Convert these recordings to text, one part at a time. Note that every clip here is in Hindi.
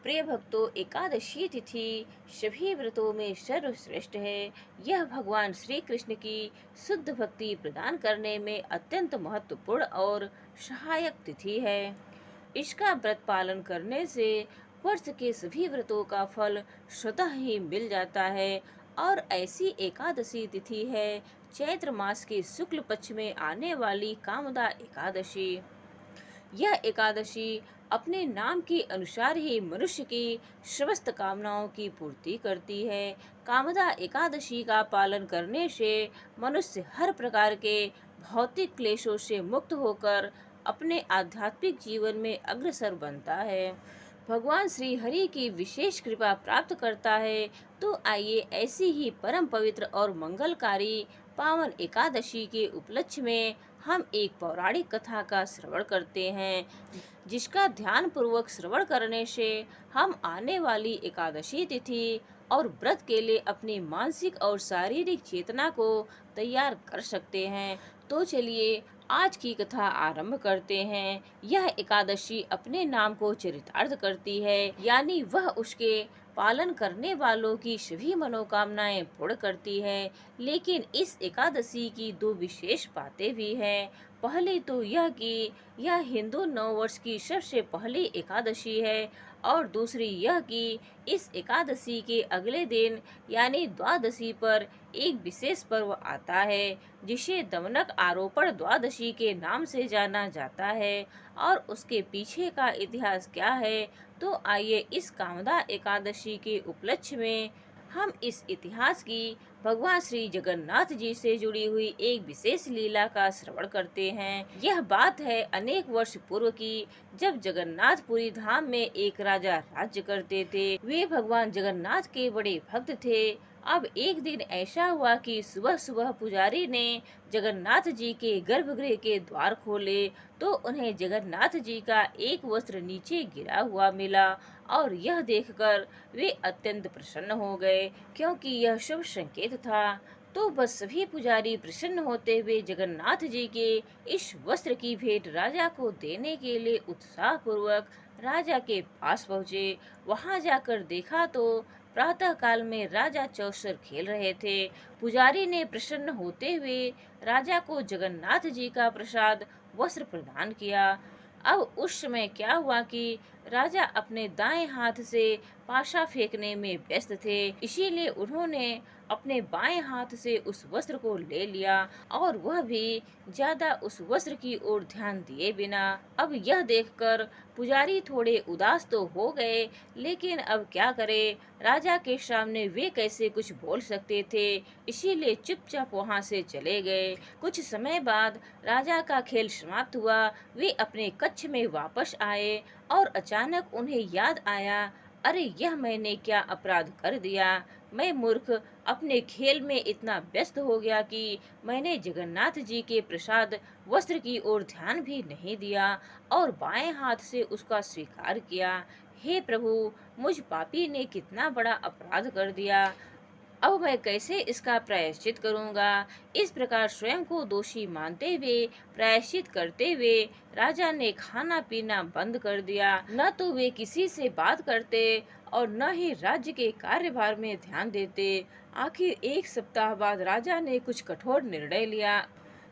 प्रिय भक्तों, एकादशी तिथि सभी व्रतों में सर्वश्रेष्ठ है। यह भगवान श्री कृष्ण की शुद्ध भक्ति प्रदान करने में अत्यंत महत्वपूर्ण और सहायक तिथि है। इसका व्रत पालन करने से वर्ष के सभी व्रतों का फल स्वतः ही मिल जाता है। और ऐसी एकादशी तिथि है चैत्र मास के शुक्ल पक्ष में आने वाली कामदा एकादशी। यह एकादशी अपने नाम के अनुसार ही मनुष्य की समस्त कामनाओं की पूर्ति करती है। कामदा एकादशी का पालन करने से मनुष्य हर प्रकार के भौतिक क्लेशों से मुक्त होकर अपने आध्यात्मिक जीवन में अग्रसर बनता है, भगवान श्री हरि की विशेष कृपा प्राप्त करता है। तो आइए ऐसी ही परम पवित्र और मंगलकारी पावन एकादशी के उपलक्ष्य में हम एक पौराणिक कथा का श्रवण करते हैं, जिसका ध्यान पूर्वक श्रवण करने से हम आने वाली एकादशी तिथि और व्रत के लिए अपनी मानसिक और शारीरिक चेतना को तैयार कर सकते हैं। तो चलिए आज की कथा आरंभ करते हैं। यह एकादशी अपने नाम को चरितार्थ करती है, यानी वह उसके पालन करने वालों की सभी मनोकामनाएं पूर्ण करती है। लेकिन इस एकादशी की दो विशेष बातें भी हैं। पहली तो यह कि यह हिंदू नववर्ष की सबसे पहली एकादशी है, और दूसरी यह कि इस एकादशी के अगले दिन यानी द्वादशी पर एक विशेष पर्व आता है, जिसे दमनक आरोपण द्वादशी के नाम से जाना जाता है। और उसके पीछे का इतिहास क्या है, तो आइए इस कामदा एकादशी के उपलक्ष्य में हम इस इतिहास की भगवान श्री जगन्नाथ जी से जुड़ी हुई एक विशेष लीला का श्रवण करते हैं। यह बात है अनेक वर्ष पूर्व की, जब जगन्नाथपुरी धाम में एक राजा राज्य करते थे। वे भगवान जगन्नाथ के बड़े भक्त थे। अब एक दिन ऐसा हुआ कि सुबह सुबह पुजारी ने जगन्नाथ जी के गर्भगृह के द्वार खोले, तो उन्हें जगन्नाथ जी का एक वस्त्र नीचे गिरा हुआ मिला। और यह देखकर वे अत्यंत प्रसन्न हो गए, क्योंकि यह शुभ संकेत था। तो बस सभी पुजारी प्रसन्न होते हुए जगन्नाथ जी के इस वस्त्र की भेंट राजा को देने के लिए उत्साह पूर्वक राजा के पास पहुँचे। वहां जाकर देखा तो प्रातः काल में राजा चौसर खेल रहे थे। पुजारी ने प्रसन्न होते हुए राजा को जगन्नाथ जी का प्रसाद वस्त्र प्रदान किया। अब उस समय क्या हुआ कि राजा अपने दाएं हाथ से पाशा फेंकने में व्यस्त थे, इसीलिए उन्होंने अपने बाएं हाथ से उस वस्त्र को ले लिया, और वह भी ज्यादा उस वस्त्र की ओर ध्यान दिए बिना। अब यह देखकर पुजारी थोड़े उदास तो हो गए, लेकिन अब क्या करे, राजा के सामने वे कैसे कुछ बोल सकते थे, इसीलिए चुपचाप वहां से चले गए। कुछ समय बाद राजा का खेल समाप्त हुआ। वे अपने कक्ष में वापस आए और अचानक उन्हें याद आया, अरे यह मैंने क्या अपराध कर दिया। मैं मूर्ख अपने खेल में इतना व्यस्त हो गया कि मैंने जगन्नाथ जी के प्रसाद वस्त्र की ओर ध्यान भी नहीं दिया और बाएं हाथ से उसका स्वीकार किया। हे प्रभु, मुझ पापी ने कितना बड़ा अपराध कर दिया। अब मैं कैसे इसका प्रायश्चित करूंगा। इस प्रकार स्वयं को दोषी मानते हुए प्रायश्चित करते हुए राजा ने खाना पीना बंद कर दिया। न तो वे किसी से बात करते और न ही राज्य के कार्यभार में ध्यान देते। आखिर एक सप्ताह बाद राजा ने कुछ कठोर निर्णय लिया।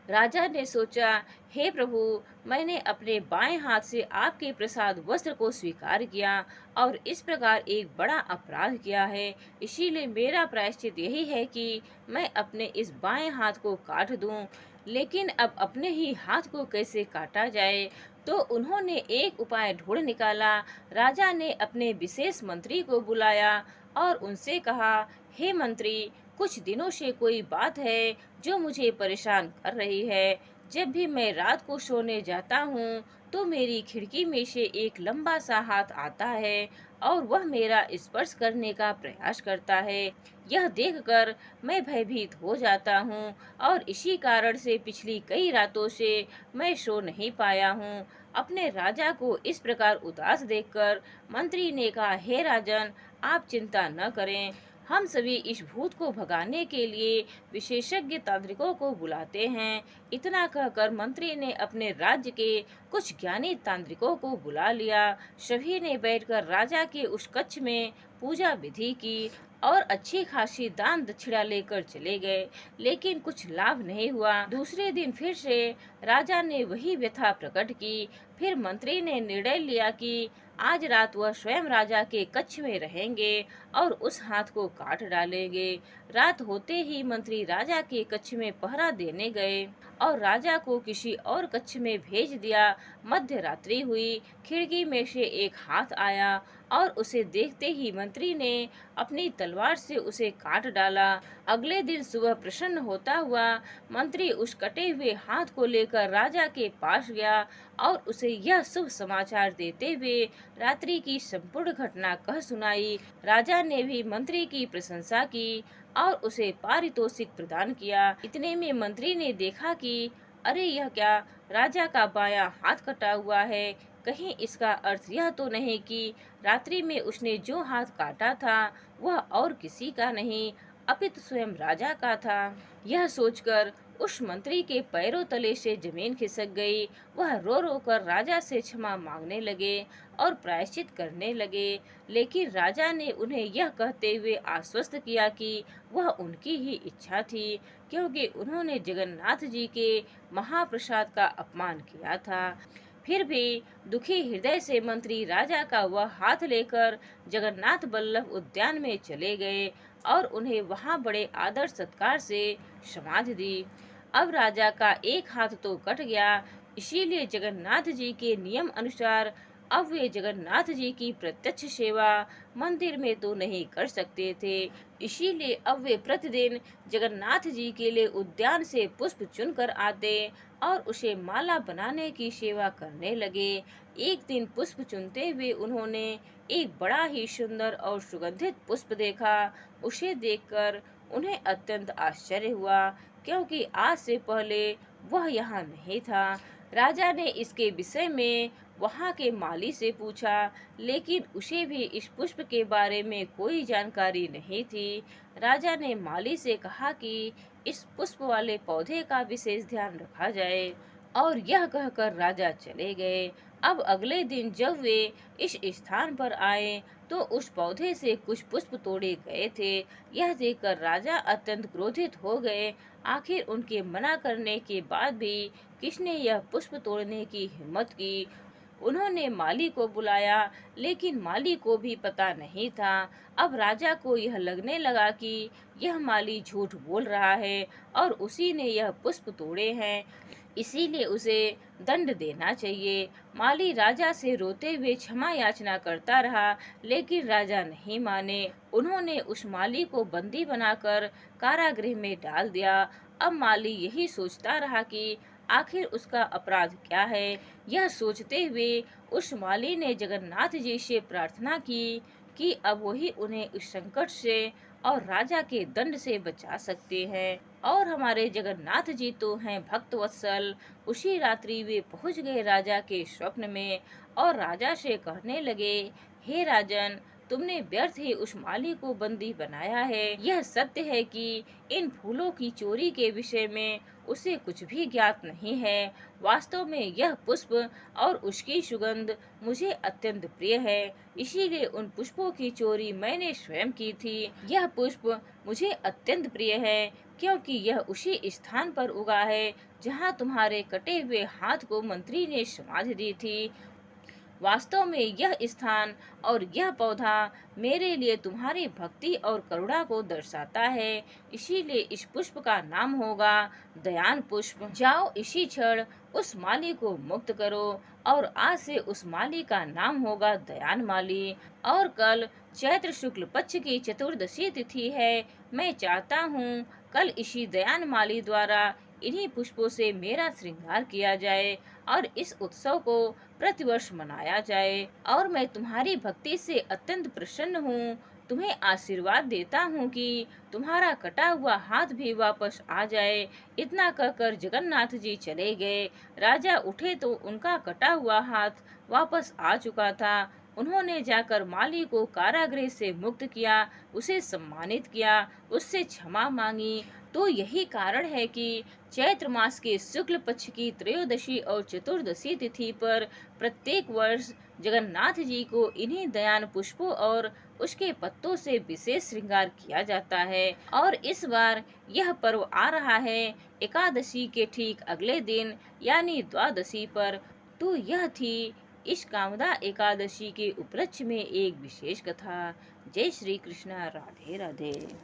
राजा ने सोचा, हे प्रभु, मैंने अपने बाएं हाथ से आपके प्रसाद वस्त्र को स्वीकार किया और इस प्रकार एक बड़ा अपराध किया है। इसीलिए मेरा प्रायश्चित यही है कि मैं अपने इस बाएं हाथ को काट दूं। लेकिन अब अपने ही हाथ को कैसे काटा जाए, तो उन्होंने एक उपाय ढूंढ निकाला। राजा ने अपने विशेष मंत्री को बुलाया और उनसे कहा, हे मंत्री, कुछ दिनों से कोई बात है जो मुझे परेशान कर रही है। जब भी मैं रात को सोने जाता हूँ, तो मेरी खिड़की में से एक लंबा सा हाथ आता है और वह मेरा स्पर्श करने का प्रयास करता है। यह देखकर मैं भयभीत हो जाता हूँ और इसी कारण से पिछली कई रातों से मैं सो नहीं पाया हूँ। अपने राजा को इस प्रकार उदास देखकर मंत्री ने कहा, हे राजन, आप चिंता न करें, हम सभी इस भूत को भगाने के लिए विशेषज्ञ तांत्रिकों को बुलाते हैं। इतना कहकर मंत्री ने अपने राज्य के कुछ ज्ञानी तांत्रिकों को बुला लिया। सभी ने बैठकर राजा के उस कक्ष में पूजा विधि की और अच्छी खासी दान दक्षिणा लेकर चले गए, लेकिन कुछ लाभ नहीं हुआ। दूसरे दिन फिर से राजा ने वही व्यथा प्रकट की। फिर मंत्री ने निर्णय लिया कि आज रात वह स्वयं राजा के कक्ष में रहेंगे और उस हाथ को काट डालेंगे। रात होते ही मंत्री राजा के कक्ष में पहरा देने गए और राजा को किसी और कक्ष में भेज दिया। मध्य रात्रि हुई, खिड़की में से एक हाथ आया और उसे देखते ही मंत्री ने अपनी तलवार से उसे काट डाला। अगले दिन सुबह प्रसन्न होता हुआ मंत्री उस कटे हुए हाथ को लेकर राजा के पास गया और उसे यह शुभ समाचार देते हुए रात्रि की संपूर्ण घटना कह सुनाई। राजा ने भी मंत्री की प्रशंसा की और उसे पारितोषिक प्रदान किया। इतने में मंत्री ने देखा कि अरे यह क्या, राजा का बायां हाथ कटा हुआ है। कहीं इसका अर्थ यह तो नहीं कि रात्रि में उसने जो हाथ काटा था वह और किसी का नहीं अपितु स्वयं राजा का था। यह सोचकर उस मंत्री के पैरों तले से जमीन खिसक गई। वह रो रो कर राजा से क्षमा मांगने लगे और प्रायश्चित करने लगे, लेकिन राजा ने उन्हें यह कहते हुए आश्वस्त किया कि वह उनकी ही इच्छा थी, क्योंकि उन्होंने जगन्नाथ जी के महाप्रसाद का अपमान किया था। फिर भी दुखी हृदय से मंत्री राजा का वह हाथ लेकर जगन्नाथ बल्लभ उद्यान में चले गए और उन्हें वहां बड़े आदर सत्कार से समाधि दी। अब राजा का एक हाथ तो कट गया, इसीलिए जगन्नाथ जी के नियम अनुसार अब वे जगन्नाथ जी की प्रत्यक्ष सेवा मंदिर में तो नहीं कर सकते थे। इसीलिए अब वे प्रतिदिन जगन्नाथ जी के लिए उद्यान से पुष्प चुनकर आते और उसे माला बनाने की सेवा करने लगे। एक दिन पुष्प चुनते हुए उन्होंने एक बड़ा ही सुंदर और सुगंधित पुष्प देखा। उसे देखकर उन्हें अत्यंत आश्चर्य हुआ, क्योंकि आज से पहले वह यहाँ नहीं था। राजा ने इसके विषय में वहाँ के माली से पूछा, लेकिन उसे भी इस पुष्प के बारे में कोई जानकारी नहीं थी। राजा ने माली से कहा कि इस पुष्प वाले पौधे का विशेष ध्यान रखा जाए, और यह कहकर राजा चले गए। अब अगले दिन जब वे इस स्थान पर आए तो उस पौधे से कुछ पुष्प तोड़े गए थे। यह देखकर राजा अत्यंत क्रोधित हो गए। आखिर उनके मना करने के बाद भी किसने यह पुष्प तोड़ने की हिम्मत की। उन्होंने माली को बुलाया, लेकिन माली को भी पता नहीं था। अब राजा को यह लगने लगा कि यह माली झूठ बोल रहा है और उसी ने यह पुष्प तोड़े हैं, इसीलिए उसे दंड देना चाहिए। माली राजा से रोते हुए क्षमा याचना करता रहा, लेकिन राजा नहीं माने। उन्होंने उस माली को बंदी बनाकर कारागृह में डाल दिया। अब माली यही सोचता रहा कि आखिर उसका अपराध क्या है। यह सोचते हुए उस माली ने जगन्नाथ जी से प्रार्थना की कि अब वही उन्हें इस संकट से और राजा के दंड से बचा सकते हैं। और हमारे जगन्नाथ जी तो हैं भक्त वत्सल। उसी रात्रि वे पहुंच गए राजा के स्वप्न में और राजा से कहने लगे, हे राजन, तुमने व्यर्थ ही उस माली को बंदी बनाया है। यह सत्य है कि इन फूलों की चोरी के विषय में उसे कुछ भी ज्ञात नहीं है। वास्तव में यह पुष्प और उसकी सुगंध मुझे अत्यंत प्रिय है, इसीलिए उन पुष्पों की चोरी मैंने स्वयं की थी। यह पुष्प मुझे अत्यंत प्रिय है, क्योंकि यह उसी स्थान पर उगा है जहाँ तुम्हारे कटे हुए हाथ को मंत्री ने समाधि दी थी। वास्तव में यह स्थान और यह पौधा मेरे लिए तुम्हारी भक्ति और करुणा को दर्शाता है, इसीलिए इस पुष्प का नाम होगा दयान पुष्प। जाओ इसी क्षण उस माली को मुक्त करो, और आज से उस माली का नाम होगा दयान माली। और कल चैत्र शुक्ल पक्ष की चतुर्दशी तिथि है। मैं चाहता हूँ कल इसी दयान माली द्वारा इन्हीं पुष्पों से मेरा श्रृंगार किया जाए और इस उत्सव को प्रतिवर्ष मनाया जाए। और मैं तुम्हारी भक्ति से अत्यंत प्रसन्न हूँ। तुम्हें आशीर्वाद देता हूँ कि तुम्हारा कटा हुआ हाथ भी वापस आ जाए। इतना कहकर जगन्नाथ जी चले गए। राजा उठे तो उनका कटा हुआ हाथ वापस आ चुका था। उन्होंने जाकर माली को कारागृह से मुक्त किया, उसे सम्मानित किया, उससे क्षमा मांगी। तो यही कारण है कि चैत्र मास के शुक्ल पक्ष की त्रयोदशी और चतुर्दशी तिथि पर प्रत्येक वर्ष जगन्नाथ जी को इन्हीं दयान पुष्पों और उसके पत्तों से विशेष श्रृंगार किया जाता है। और इस बार यह पर्व आ रहा है एकादशी के ठीक अगले दिन, यानी द्वादशी पर। तो यह थी इस कामदा एकादशी के उपलक्ष्य में एक विशेष कथा। जय श्री कृष्णा। राधे राधे।